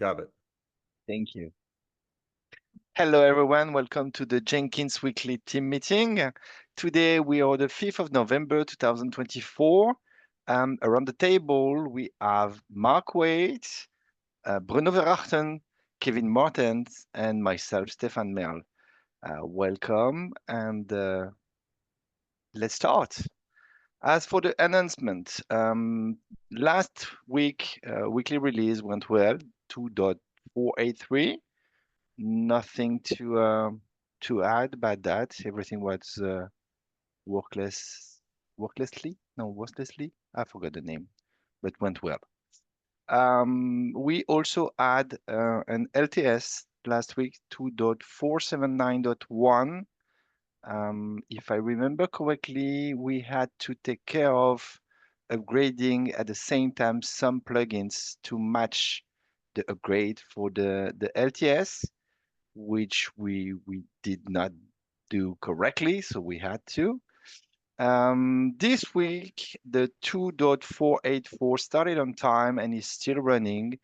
Got it. Thank you. Hello, everyone. Welcome to the Jenkins weekly team meeting. Today, we are the 5th of November, 2024. Around the table, we have Mark Wade, Bruno Verachten, Kevin Martens, and myself, Stefan Merl. Welcome, and let's start. As for the announcement, last week, weekly release went well, 2.483. Nothing to add about that. Everything was worthlessly. I forgot the name, but went well. We also had an LTS last week, 2.479.1. If I remember correctly, we had to take care of upgrading at the same time some plugins to match the upgrade for the LTS, which we did not do correctly, so we had to. This week, the 2.484 started on time and is still running.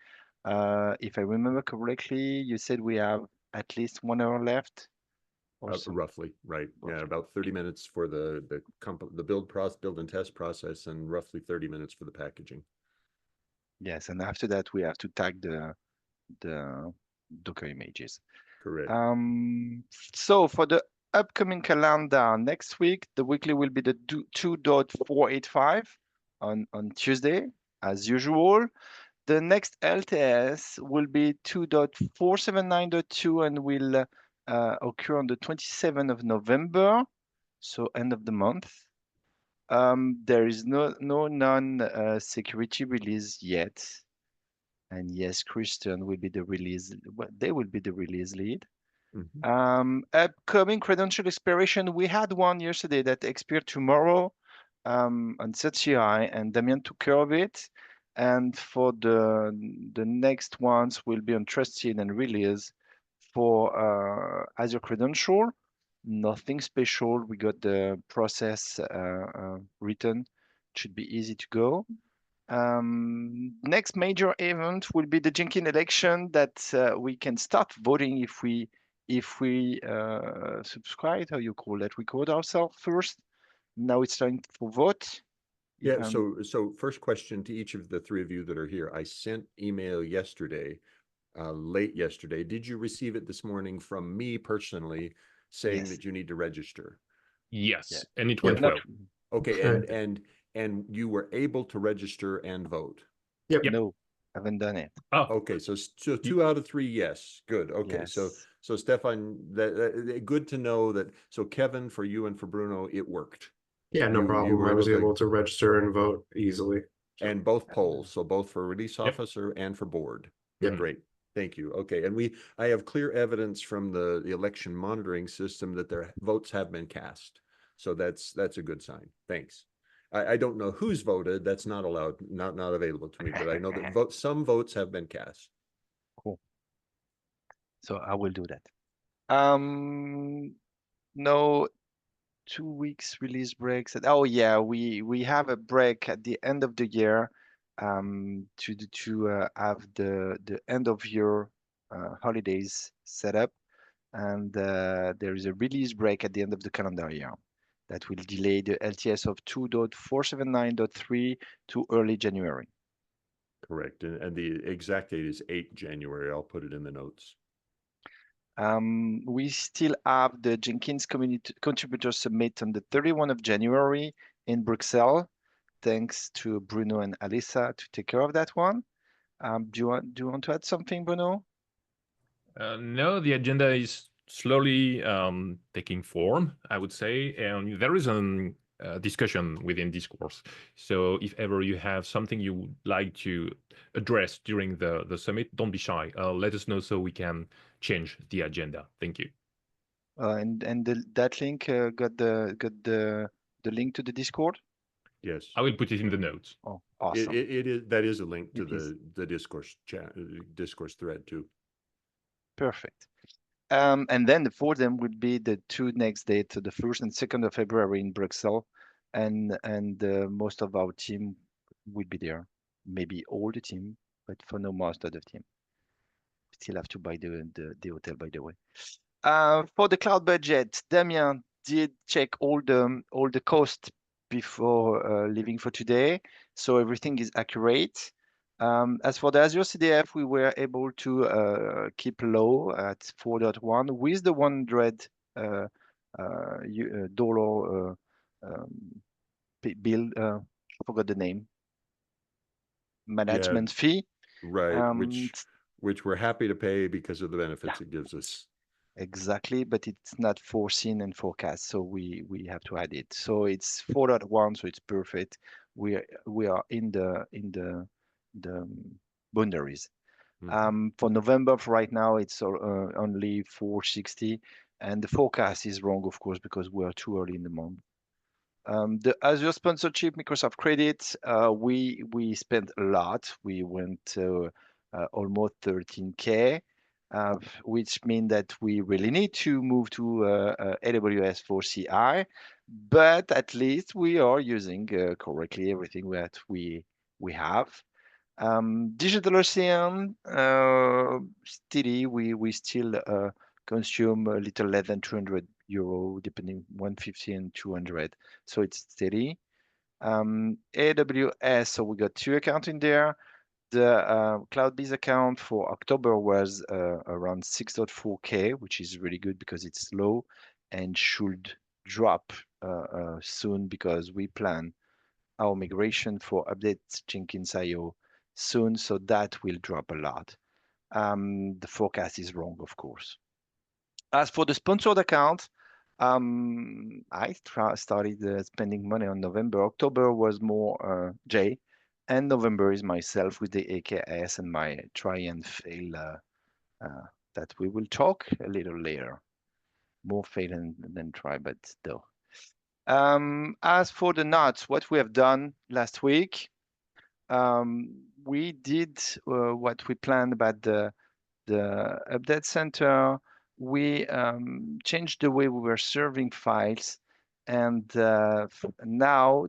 If I remember correctly, you said we have at least 1 hour left or so. Roughly, right? Yeah, Roughly. about 30 minutes for the build and test process, and roughly 30 minutes for the packaging. Yes, and after that we have to tag the Docker images. Correct. So for the upcoming calendar next week, the weekly will be the 2.485 on Tuesday, as usual. The next LTS will be 2.479.2 and will occur on the 27th of November, so end of the month. There is no non-security release yet. And yes, Christian will be the release. Well, they will be the release lead. Upcoming credential expiration. We had one yesterday that expired tomorrow on ZCI, and Damien took care of it. And for the next ones will be on Trusted and release for Azure Credential. Nothing special. We got the process written. Should be easy to go. Next major event will be the Jenkins election that we can start voting if we subscribe, how you call that, record ourselves first. Now it's time for vote. Yeah, so first question to each of the three of you that are here. I sent email yesterday, late yesterday. Did you receive it this morning from me personally saying Yes. that you need to register? Yes, Yeah. and it went well. Okay, and you were able to register and vote? Yep. No, haven't done it. Oh, okay, so 2 out of 3, yes. Good. Okay, Yes. so Stefan, that good to know that. So Kevin, for you and for Bruno, it worked. Yeah, no problem. I was able to register and vote easily. And both polls, so both for release officer and for board. Yep. Great. Thank you. Okay, and I have clear evidence from the election monitoring system that their votes have been cast. So that's a good sign. Thanks. I don't know who's voted. That's not allowed, not available to me, but I know that some votes have been cast. Cool. So I will do that. No 2 weeks release breaks. Oh yeah, we have a break at the end of the year to have the end of year holidays set up, and there is a release break at the end of the calendar year that will delay the LTS of 2.479.3 to early January. Correct, and the exact date is 8 January. I'll put it in the notes. We still have the Jenkins Community Contributor Summit on the 31st of January in Brussels. Thanks to Bruno and Alissa to take care of that one. Do you want to add something, Bruno? No, the agenda is slowly taking form, I would say, and there is a discussion within discourse. So if ever you have something you would like to address during the summit, don't be shy. Let us know so we can change the agenda. Thank you. And that link got the link to the Discord. Yes, I will put it in the notes. Oh, awesome! That is a link to the discourse thread too. Perfect. And then for them would be the 2 next dates, the 1st and 2nd of February in Brussels, and most of our team will be there. Maybe all the team, but for now most of the team. still have to buy the hotel, by the way. For the cloud budget, Damien did check all the cost before leaving for today, so everything is accurate. As for the Azure CDF, we were able to keep low at 4.1 with the $100 dollar bill. I forgot the name. Management fee. Right, which we're happy to pay because of the benefits it gives us. Exactly, but it's not foreseen and forecast, so we have to add it. So it's 4.1, so it's perfect. We are in the boundaries. For November, for right now, it's only 460, and the forecast is wrong, of course, because we are too early in the month. The Azure sponsorship, Microsoft credit, we spent a lot. We went to almost 13K, which means that we really need to move to AWS for CI, but at least we are using correctly everything that we have. Digital Ocean, steady. We still consume a little less than 200 euro, depending 150 and 200. So it's steady. AWS, so we got 2 accounts in there. The cloud-based account for October was around 6.4K, which is really good because it's low and should drop soon because we plan our migration for update Jenkins IO soon, so that will drop a lot. The forecast is wrong, of course. As for the sponsored account, I started spending money on November. October was more Jay, and November is myself with the AKS and my try and fail that we will talk a little later. More fail than try, but though. As for the nuts, what we have done last week, we did what we planned about the update center. We changed the way we were serving files, and now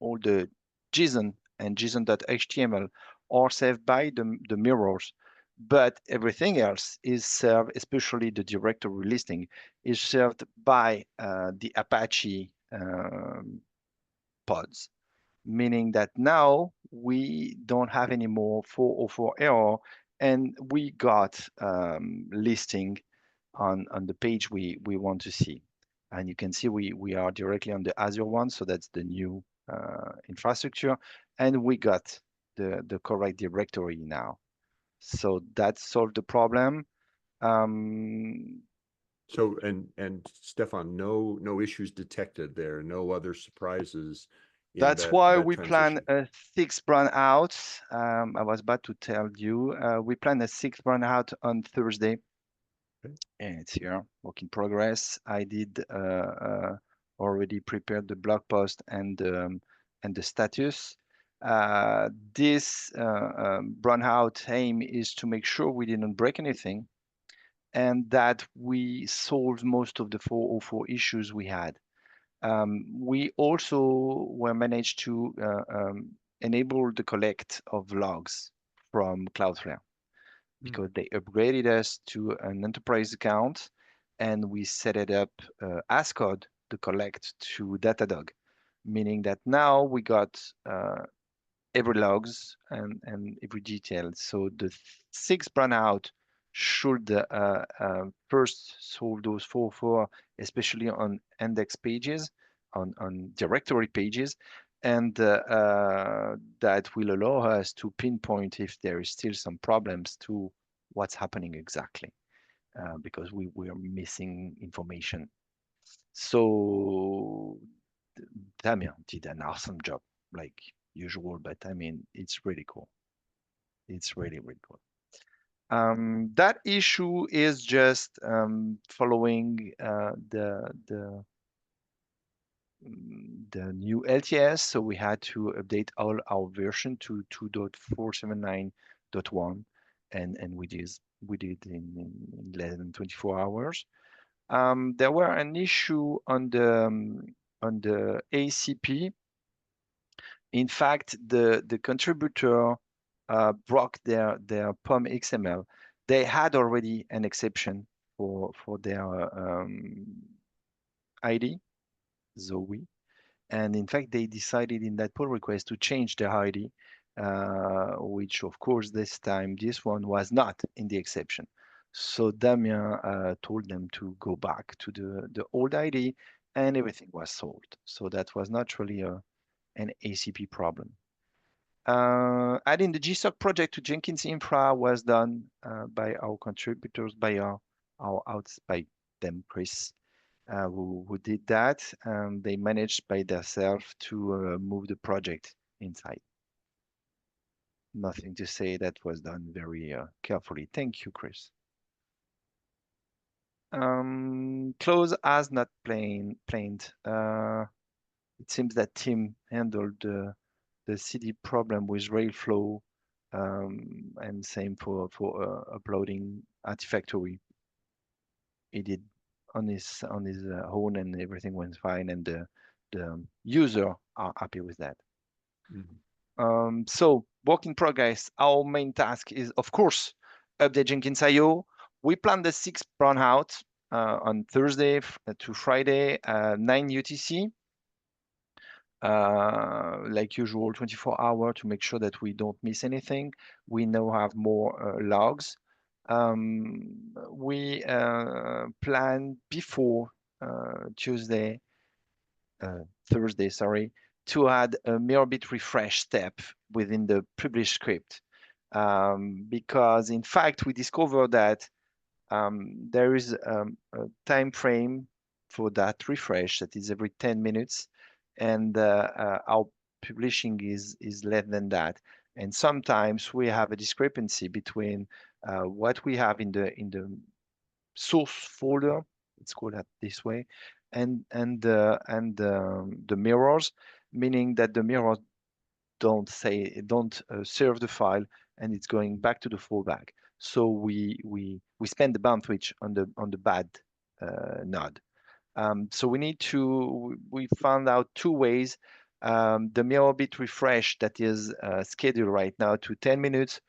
all the JSON and JSON.html are saved by the mirrors, but everything else is served, especially the directory listing, is served by the Apache pods, meaning that now we don't have any more 404 error, and we got listing on the page we want to see. And you can see we are directly on the Azure one, so that's the new infrastructure, and we got the correct directory now. So that solved the problem. So and Stefan, no issues detected there, no other surprises. That's why that we plan transition. a 6th run out. I was about to tell you, we plan a 6th run out on Thursday. Okay. And it's here, work in progress. I did already prepared the blog post and the status. This run out aim is to make sure we didn't break anything and that we solved most of the 404 issues we had. We also were managed to enable the collect of logs from Cloudflare because they upgraded us to an enterprise account, and we set it up as code to collect to Datadog, meaning that now we got every logs and every detail. So the 6th brownout should first solve those 404, especially on index pages, on directory pages, and that will allow us to pinpoint if there is still some problems to what's happening exactly, because we are missing information. So Damien did an awesome job, like usual, but I mean, it's really cool. It's really, really cool. That issue is just following the new LTS, so we had to update all our version to 2.479.1, and we did in less than 24 hours. There were an issue on the ACP. In fact, the contributor broke their POM XML, they had already an exception for their ID, Zoe. And in fact, they decided in that pull request to change their ID, which of course this time this one was not in the exception. So Damien told them to go back to the old ID, and everything was solved. So that was not really an ACP problem. Adding the GSOC project to Jenkins Infra was done by our contributors, by by them, Chris, who did that. And they managed by themselves to move the project inside. Nothing to say, that was done very carefully. Thank you, Chris. Close as not planned. It seems that Tim handled the CD problem with Railflow, and same for uploading Artifactory. He did on his own, and everything went fine, and the user are happy with that. So work in progress. Our main task is, of course, update Jenkins IO. We plan the 6th brownout on Thursday to Friday, 9 UTC. Like usual, 24-hour to make sure that we don't miss anything. We now have more logs. We plan before Thursday, sorry, to add a mirror bit refresh step within the publish script. Because in fact, we discovered that there is a time frame for that refresh that is every 10 minutes, and our publishing is less than that. And sometimes we have a discrepancy between what we have in the source folder, let's call that this way, and the mirrors, meaning that the mirrors don't serve the file, and it's going back to the fallback. So we spend the bandwidth on the bad node. So we found out 2 ways. The mirror bit refresh that is scheduled right now to 10 minutes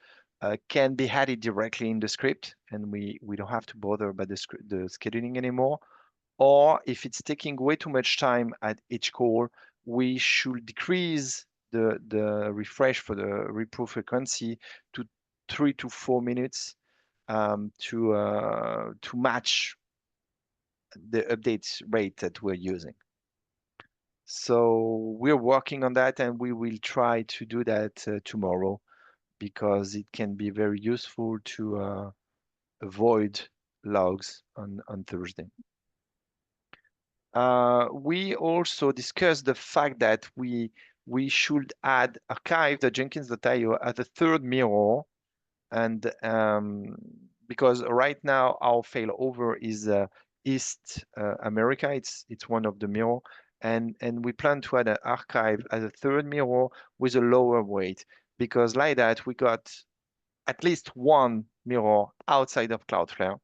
can be added directly in the script, and we don't have to bother about the scheduling anymore. Or if it's taking way too much time at each call, we should decrease the refresh for the reproof frequency to 3 to 4 minutes to match the update rate that we're using. So we're working on that, and we will try to do that tomorrow, because it can be very useful to avoid logs on Thursday. We also discussed the fact that we should archive the Jenkins.io as a third mirror, and because right now our failover is East America, it's one of the mirror, and we plan to add an archive as a third mirror with a lower weight, because like that we got at least one mirror outside of Cloudflare.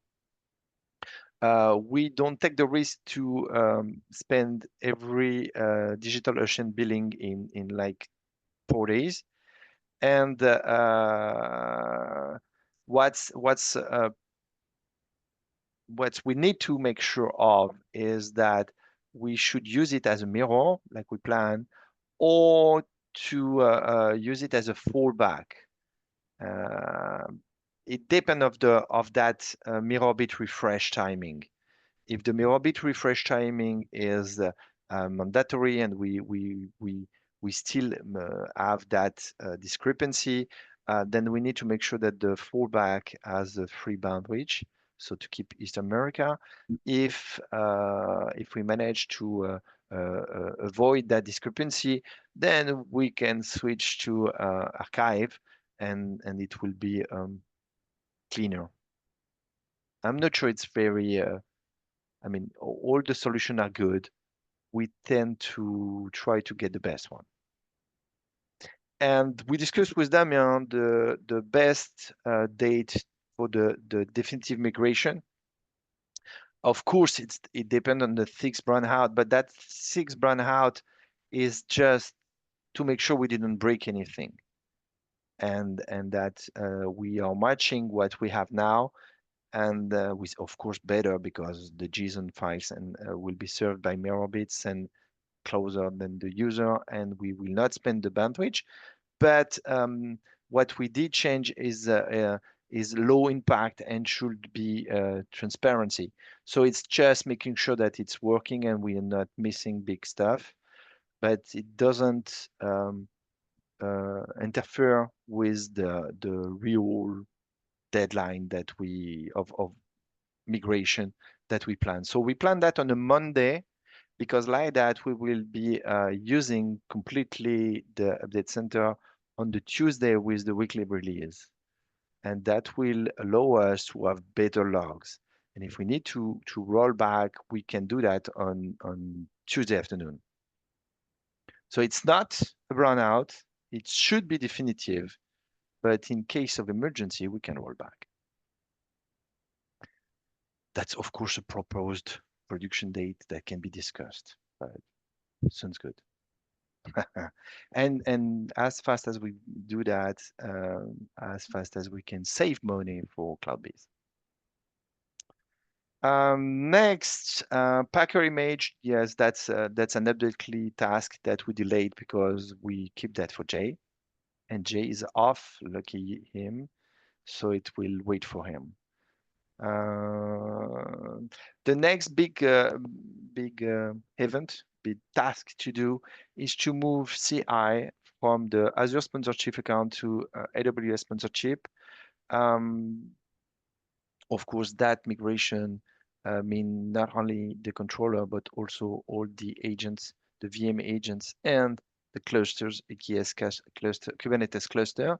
We don't take the risk to spend every DigitalOcean billing in like 4 days. And what we need to make sure of is that we should use it as a mirror, like we plan, or to use it as a fallback. It depends of that mirror bit refresh timing. If the mirror bit refresh timing is mandatory, and we still have that discrepancy, then we need to make sure that the fallback has a free bandwidth, so to keep East America. If we manage to avoid that discrepancy, then we can switch to archive, and it will be cleaner. I'm not sure it's very I mean, all the solutions are good. We tend to try to get the best one. And we discussed with Damien the best date for the definitive migration. Of course, it depends on the 6th brownout, but that 6th brownout is just to make sure we didn't break anything. and that we are matching what we have now, and with of course better because the JSON files and will be served by mirror bits and closer than the user, and we will not spend the bandwidth. But what we did change is low impact and should be transparency. So it's just making sure that it's working and we are not missing big stuff, but it doesn't interfere with the real deadline that we of migration that we plan. So we plan that on a Monday, because like that we will be using completely the update center on the Tuesday with the weekly release. And that will allow us to have better logs. And if we need to roll back, we can do that on Tuesday afternoon. So it's not a brownout. It should be definitive, but in case of emergency, we can roll back. That's of course a proposed production date that can be discussed, but sounds good. and as fast as we do that, as fast as we can save money for Cloudbase. Next, Packer image. Yes, that's an update task that we delayed because we keep that for Jay, and Jay is off. Lucky him, so it will wait for him. The next big event, big task to do is to move CI from the Azure sponsorship account to AWS sponsorship. Of course, that migration mean not only the controller, but also all the agents, the VM agents, and the clusters, AKS cluster, Kubernetes cluster.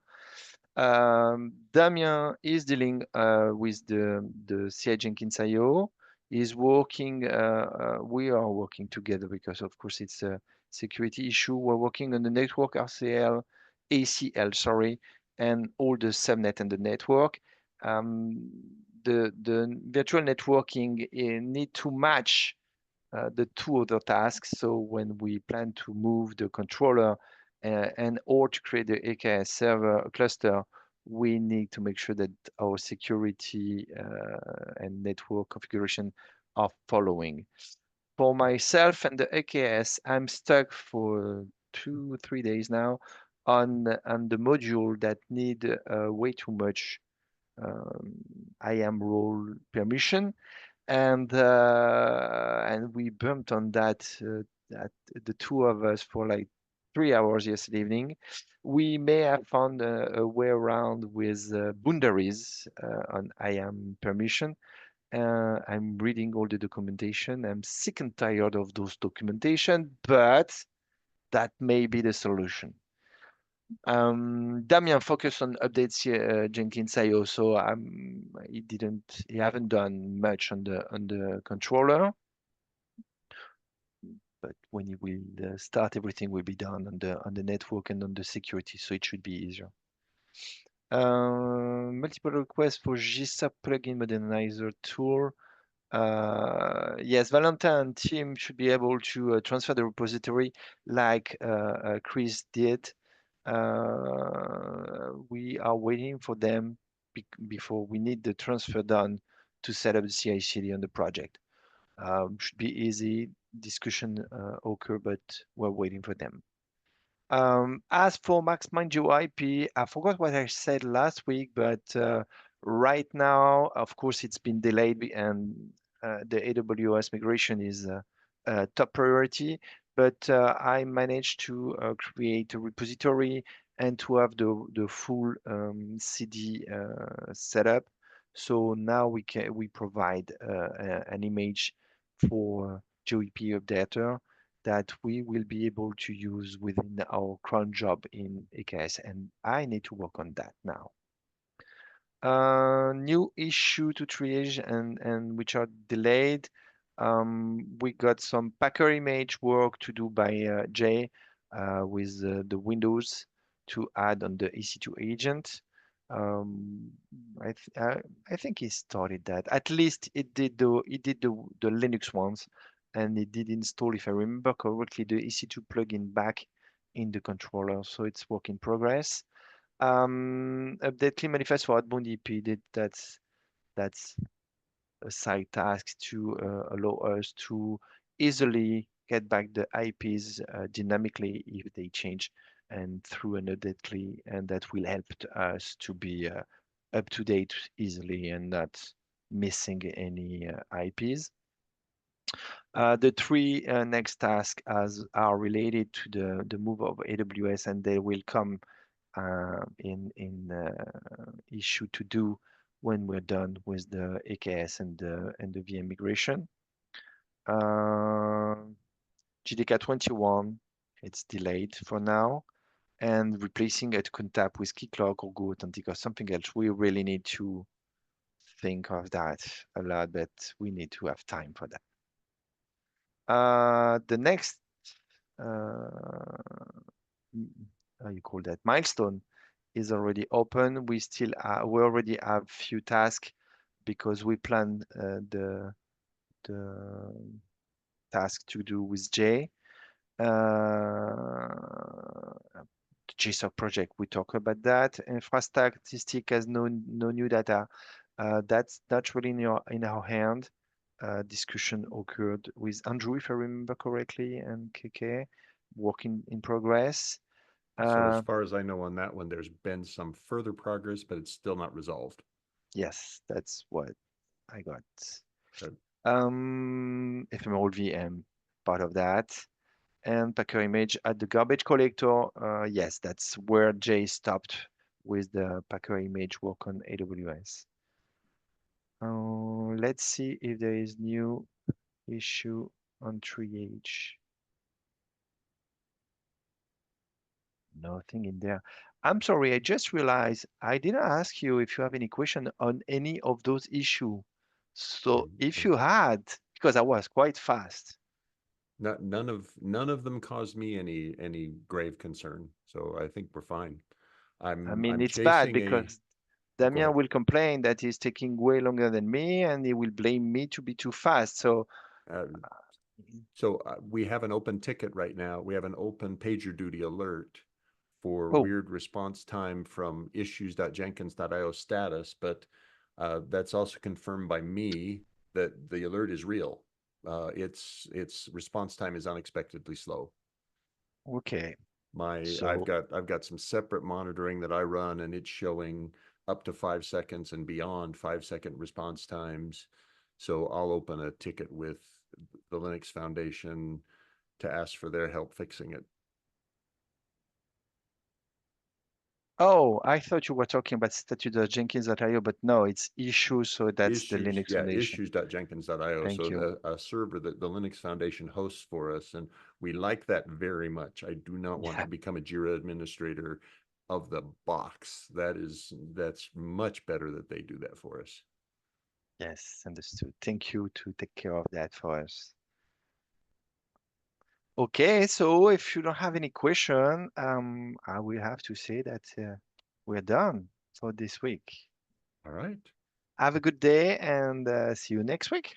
Damien is dealing with the CI Jenkins IO. Is working. We are working together because, of course, it's a security issue. We're working on the network ACL, sorry, and all the subnet and the network. The virtual networking need to match the two other tasks. So when we plan to move the controller and or to create the AKS server cluster, we need to make sure that our security and network configuration are following. For myself and the AKS, I'm stuck for 2-3 days now on the module that need way too much IAM role permission, and we bumped on that the two of us for like 3 hours yesterday evening. We may have found a way around with boundaries on IAM permission. I'm reading all the documentation. I'm sick and tired of those documentation, but that may be the solution. Damien focused on updates Jenkins IO, so he haven't done much on the controller. But when he will start, everything will be done on the network and on the security, so it should be easier. Multiple requests for GSAP plugin modernizer tool. Yes, Valentin and team should be able to transfer the repository like Chris did. We are waiting for them before we need the transfer done to set up the CI/CD on the project. Should be easy. Discussion occur, but we're waiting for them. As for MaxMind UIP, I forgot what I said last week, but right now, of course, it's been delayed and the AWS migration is top priority. But I managed to create a repository and to have the full CD setup. So now we provide an image for GOEP updater that we will be able to use within our cron job in AKS, and I need to work on that now. New issue to triage and which are delayed. We got some Packer image work to do by Jay with the Windows to add on the EC2 agent. I think he started that. At least it did the Linux ones, and it did install, if I remember correctly, the EC2 plugin back in the controller. So it's work in progress. Update clean manifest for outbound EP. That's a side task to allow us to easily get back the IPs dynamically if they change and through an update clean, and that will help us to be up to date easily and not missing any IPs. The three next tasks are related to the move of AWS, and they will come in issue to do when we're done with the AKS and the VM migration. JDK 21, it's delayed for now, and replacing it Contap with Keycloak or Go Authentic or something else. We really need to think of that a lot, but we need to have time for that. The next how you call that milestone is already open. We already have few tasks because we plan the task to do with J. The JSOC project, we talk about that. Infra statistic has no new data. That's really in our hand. Discussion occurred with Andrew, if I remember correctly, and KK, working in progress. So as far as I know on that one, there's been some further progress, but it's still not resolved. Yes, that's what I got. Good. Ephemeral VM, part of that. And Packer image at the garbage collector. Yes, that's where Jay stopped with the Packer image work on AWS. Let's see if there is new issue on 3H. Nothing in there. I'm sorry, I just realized I didn't ask you if you have any question on any of those issues. So if you had, because I was quite fast. None of them caused me any grave concern. So I think we're fine. I I'm mean, it's bad chasing because Go Damien ahead. will complain that he's taking way longer than me and he will blame me to be too fast. So We have an open ticket right now. We have an open PagerDuty alert for Oh. weird response time from issues.jenkins.io status, but that's also confirmed by me that the alert is real. Its response time is unexpectedly slow. Okay. I've got some separate monitoring that I run, and it's showing up to 5 seconds and beyond 5-second response times. So I'll open a ticket with the Linux Foundation to ask for their help fixing it. Oh, I thought you were talking about statute.jenkins.io, but no, it's issues. So that's the Linux Foundation. Issues.jenkins.io. Thank you. A server that the Linux Foundation hosts for us. And we like that very much. I do not want to become a Jira administrator of the box. That's much better that they do that for us. Yes, understood. Thank you to take care of that for us. Okay, so if you don't have any question, I will have to say that we're done for this week. All right. Have a good day and see you next week.